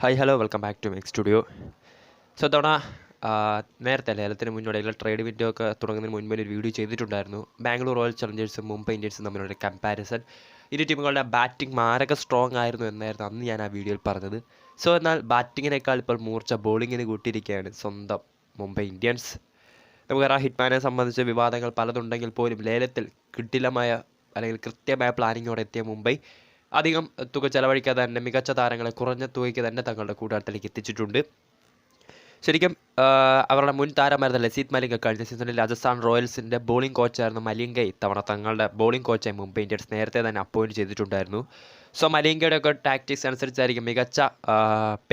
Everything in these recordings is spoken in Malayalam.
Hi hello welcome back to mech studio. So തവണ നേരത്തെ ലേലത്തിന് മുന്നോടിയുള്ള ട്രേഡ് വിൻഡോ ഒക്കെ തുടങ്ങുന്നതിന് മുൻപ് ഒരു വീഡിയോ ചെയ്തിട്ടുണ്ടായിരുന്നു. ബാംഗ്ലൂർ റോയൽ ചലഞ്ചേഴ്സും മുംബൈ ഇന്ത്യൻസും തമ്മിലൊരു കമ്പാരിസൺ. ഇരു ടീമുകളുടെ ബാറ്റിംഗ് മാരക സ്ട്രോങ് ആയിരുന്നു എന്നായിരുന്നു അന്ന് ഞാൻ ആ വീഡിയോയിൽ പറഞ്ഞത്. സോ എന്നാൽ ബാറ്റിങ്ങിനേക്കാൾ ഇപ്പോൾ മൂർച്ച ബോളിങ്ങിന് കൂട്ടിയിരിക്കുകയാണ് സ്വന്തം മുംബൈ ഇന്ത്യൻസ്. നമുക്കറിയാം, ഹിറ്റ്മാനെ സംബന്ധിച്ച് വിവാദങ്ങൾ പലതുണ്ടെങ്കിൽ പോലും ലേലത്തിൽ കിടിലമായ അല്ലെങ്കിൽ കൃത്യമായ പ്ലാനിങ്ങോടെ എത്തിയ മുംബൈ അധികം തുക ചെലവഴിക്കാതെ തന്നെ മികച്ച താരങ്ങളെ കുറഞ്ഞ തുകയ്ക്ക് തന്നെ തങ്ങളുടെ കൂടാരത്തിലേക്ക് എത്തിച്ചിട്ടുണ്ട്. ശരിക്കും അവരുടെ മുൻ താരമായിരുന്ന ലസിത് മലിംഗ കഴിഞ്ഞ സീസണിൽ രാജസ്ഥാൻ റോയൽസിൻ്റെ ബോളിംഗ് കോച്ചായിരുന്നു മലിംഗ. ഇത്തവണ തങ്ങളുടെ ബോളിംഗ് കോച്ചായി മുംബൈ ഇന്ത്യൻസ് നേരത്തെ തന്നെ അപ്പോയിൻറ്റ് ചെയ്തിട്ടുണ്ടായിരുന്നു. സോ മലിംഗയുടെ ഒക്കെ ടാക്ടിക്സ് അനുസരിച്ചായിരിക്കും മികച്ച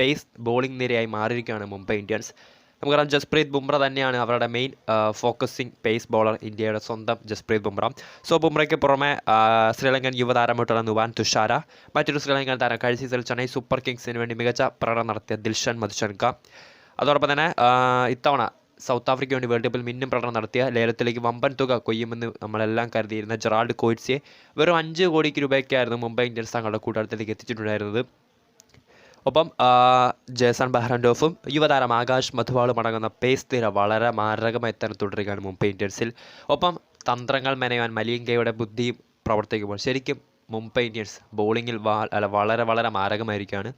പേസ് ബോളിംഗ് നിരയായി മാറിയിരിക്കുകയാണ് മുംബൈ ഇന്ത്യൻസ്. നമുക്കറിയാം, ജസ്പ്രീത് ബുംറ തന്നെയാണ് അവരുടെ മെയിൻ ഫോക്കസിങ് പേസ് ബോളർ, ഇന്ത്യയുടെ സ്വന്തം ജസ്പ്രീത് ബുംറ. സോ ബുംറയ്ക്ക് പുറമെ ശ്രീലങ്കൻ യുവതാരമായിട്ടുള്ള നുവാൻ തുഷാര, മറ്റൊരു ശ്രീലങ്കൻ താരം കഴിഞ്ഞ സീസണിൽ ചെന്നൈ സൂപ്പർ കിങ്സിന് വേണ്ടി മികച്ച പ്രകടനം നടത്തിയ ദിൽഷൻ മധുശൻക. അതോടൊപ്പം തന്നെ ഇത്തവണ സൗത്ത് ആഫ്രിക്കയ്ക്ക് വേണ്ടി വേൾഡ് കപ്പിൽ മിന്നും പ്രകടനം നടത്തിയ ലേലത്തിലേക്ക് വമ്പൻ തുക കൊയ്യുമെന്ന് നമ്മളെല്ലാം കരുതിയിരുന്ന ജെറാൾഡ് കോയിറ്റ്സിയെ വെറും 5 കോടി രൂപയ്ക്കായിരുന്നു മുംബൈ ഇന്ത്യൻസ് തങ്ങളുടെ കൂടാരത്തിലേക്ക് എത്തിച്ചിട്ടുണ്ടായിരുന്നത്. ഒപ്പം ജേസൺ ബെഹ്റൻഡോഫും യുവതാരം ആകാശ് മധുവാളും അടങ്ങുന്ന പേസ് നിര വളരെ മാരകമായി തന്നെ തുടരുകയാണ് മുംബൈ ഇന്ത്യൻസിൽ. ഒപ്പം തന്ത്രങ്ങൾ മെനയാൻ മലിംഗയുടെ ബുദ്ധിയും പ്രവർത്തിക്കുമ്പോൾ ശരിക്കും മുംബൈ ഇന്ത്യൻസ് ബോളിങ്ങിൽ വളരെ വളരെ മാരകമായിരിക്കുകയാണ്.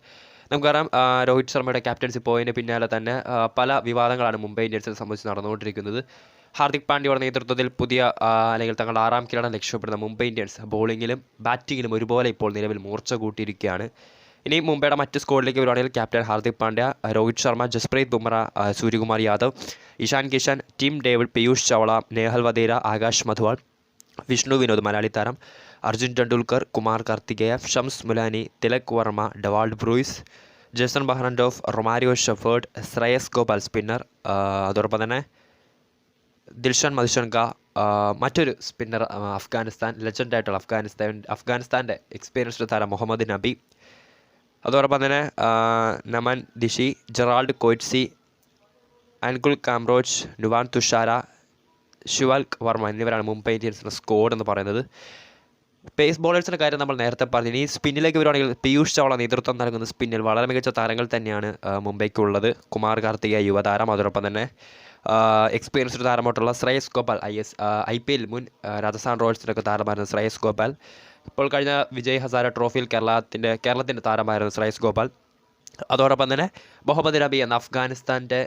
നമുക്കറിയാം, രോഹിത് ശർമ്മയുടെ ക്യാപ്റ്റൻസി പോയതിന് പിന്നാലെ തന്നെ പല വിവാദങ്ങളാണ് മുംബൈ ഇന്ത്യൻസിനെ സംബന്ധിച്ച് നടന്നുകൊണ്ടിരിക്കുന്നത്. ഹാർദിക് പാണ്ഡ്യയുടെ നേതൃത്വത്തിൽ പുതിയ അല്ലെങ്കിൽ തങ്ങളുടെ 6ാം കിരീടം ലക്ഷ്യപ്പെടുന്ന മുംബൈ ഇന്ത്യൻസ് ബോളിങ്ങിലും ബാറ്റിങ്ങിലും ഒരുപോലെ ഇപ്പോൾ നിലവിൽ മൂർച്ച കൂട്ടിയിരിക്കുകയാണ്. ഇനി മുംബൈയുടെ മറ്റ് സ്ക്വാഡിലേക്ക് വരുവാണെങ്കിൽ captain Hardik Pandya, Rohit Sharma, Jasprit Bumrah, Suryakumar Yadav, Ishan Kishan, Tim David, Piyush Chawla, Nehal Wadhera, Akash Madhwal, Vishnu Vinod Malayali താരം, Arjun Tendulkar, Kumar Kartikeya, Shams Mulani, Tilak Varma, Dewald Brevis, Jason Behrendorff, Romario Shepherd, Shreyas Gopal spinner, അതോടൊപ്പം തന്നെ ദിൽഷൻ മധുശൻക, മറ്റൊരു സ്പിന്നർ അഫ്ഗാനിസ്ഥാൻ ലെജൻഡായിട്ടുള്ള അഫ്ഗാനിസ്ഥാൻ്റെ എക്സ്പീരിയൻസ്ഡ് താരം മുഹമ്മദ് നബി, അതോടൊപ്പം തന്നെ നമൻ ദിഷി, ജെറാൾഡ് കോയിറ്റ്സി, അൻകുൽ കാംറോജ്, നുവാൻ തുഷാര, ശിവാൽക് വർമ്മ എന്നിവരാണ് മുംബൈ ഇന്ത്യൻസിൻ്റെ സ്ക്വാഡ് എന്ന് പറയുന്നത്. പേസ് ബോളേഴ്സിൻ്റെ കാര്യം നമ്മൾ നേരത്തെ പറഞ്ഞു. ഇനി സ്പിന്നിലേക്ക് വരുവാണെങ്കിൽ പീയൂഷ് ചൗള നേതൃത്വം നൽകുന്ന സ്പിന്നിൽ വളരെ മികച്ച താരങ്ങൾ തന്നെയാണ് മുംബൈക്കുള്ളത്. കുമാർ കാർത്തിക യുവതാരം, അതോടൊപ്പം തന്നെ എക്സ്പീരിയൻസ്ഡ് താരമായിട്ടുള്ള ശ്രേയസ് ഗോപാൽ, IPL മുൻ രാജസ്ഥാൻ റോയൽസിൻ്റെയൊക്കെ താരമായിരുന്ന ശ്രേയസ് ഗോപാൽ. ഇപ്പോൾ കഴിഞ്ഞ വിജയ് ഹസാര ട്രോഫിയിൽ കേരളത്തിൻ്റെ താരമായിരുന്നു ശ്രേയസ് ഗോപാൽ. അതോടൊപ്പം തന്നെ മുഹമ്മദ് നബി എന്ന അഫ്ഗാനിസ്ഥാൻ്റെ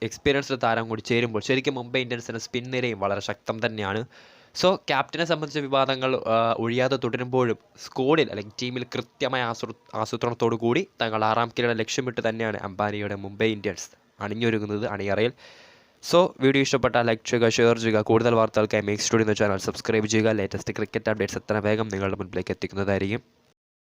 എക്സ്പീരിയൻസ്ഡ് താരം കൂടി ചേരുമ്പോൾ ശരിക്കും മുംബൈ ഇന്ത്യൻസിൻ്റെ സ്പിൻ നിരയും വളരെ ശക്തം തന്നെയാണ്. സോ ക്യാപ്റ്റനെ സംബന്ധിച്ച വിവാദങ്ങൾ ഒഴിയാതെ തുടരുമ്പോഴും സ്ക്വാഡിൽ അല്ലെങ്കിൽ ടീമിൽ കൃത്യമായ ആസൂത്രണത്തോടു കൂടി തങ്ങൾ 6ാം കിരീടം ലക്ഷ്യമിട്ട് തന്നെയാണ് അംബാനിയുടെ മുംബൈ ഇന്ത്യൻസ് അണിഞ്ഞൊരുങ്ങുന്നത് അണിയറയിൽ. സോ വീഡിയോ ഇഷ്ടപ്പെട്ടാൽ ലൈക്ക് ചെയ്യുക, ഷെയർ ചെയ്യുക. കൂടുതൽ വാർത്തകൾക്കായി മെക് സ്റ്റുഡിയോ എന്ന ചാനൽ സബ്സ്ക്രൈബ് ചെയ്യുക. ലേറ്റസ്റ്റ് ക്രിക്കറ്റ് അപ്ഡേറ്റ്സ് എത്ര വേഗം നിങ്ങളുടെ മുൻപിലേക്ക് എത്തിക്കുന്നതായിരിക്കും.